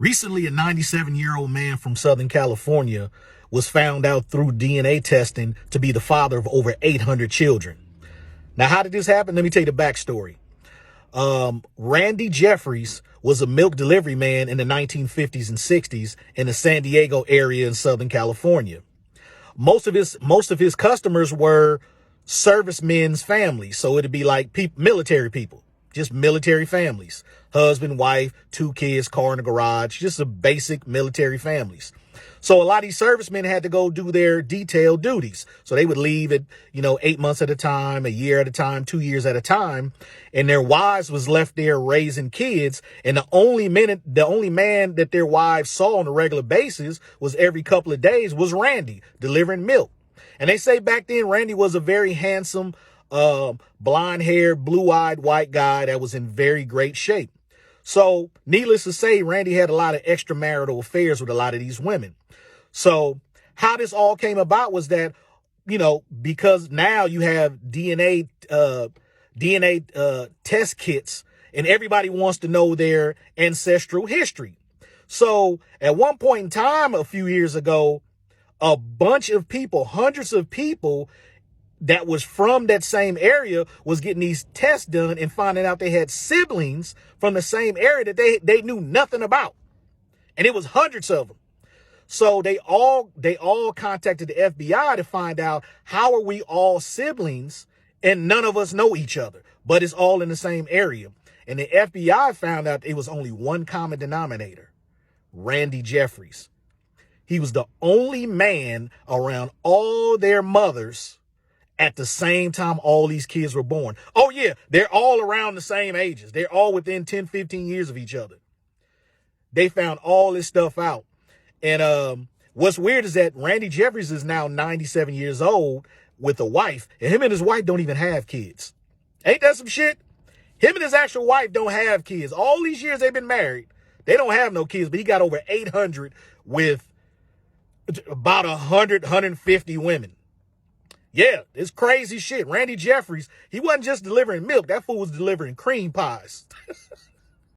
Recently, a 97-year-old man from Southern California was found out through DNA testing to be the father of over 800 children. Now, how did this happen? Let me tell you the backstory. Randy Jeffries was a milk delivery man in the 1950s and 60s in the San Diego area in Southern California. Most of his customers were servicemen's families. So it'd be like military people, just military families, husband, wife, 2 kids, car in the garage, just a basic military families. So a lot of these servicemen had to go do their detail duties. So they would leave at, 8 months at a time, a year at a time, 2 years at a time. And their wives was left there raising kids. And the only man that their wives saw on a regular basis was every couple of days was Randy delivering milk. And they say back then, Randy was a very handsome, blonde-haired, blue-eyed white guy that was in very great shape. So needless to say, Randy had a lot of extramarital affairs with a lot of these women. So how this all came about was that, because now you have DNA test kits and everybody wants to know their ancestral history. So at one point in time, a few years ago, a bunch of people, hundreds of people that was from that same area was getting these tests done and finding out they had siblings from the same area that they knew nothing about. And it was hundreds of them. So they all contacted the FBI to find out, how are we all siblings and none of us know each other, but it's all in the same area. And the FBI found out it was only one common denominator: Randy Jeffries. He was the only man around all their mothers at the same time all these kids were born. Oh yeah, they're all around the same ages. They're all within 10, 15 years of each other. They found all this stuff out. And what's weird is that Randy Jeffries is now 97 years old with a wife, and him and his wife don't even have kids. Ain't that some shit? Him and his actual wife don't have kids. All these years they've been married, they don't have no kids, but he got over 800 with about 150 women. Yeah, it's crazy shit. Randy Jeffries, he wasn't just delivering milk. That fool was delivering cream pies.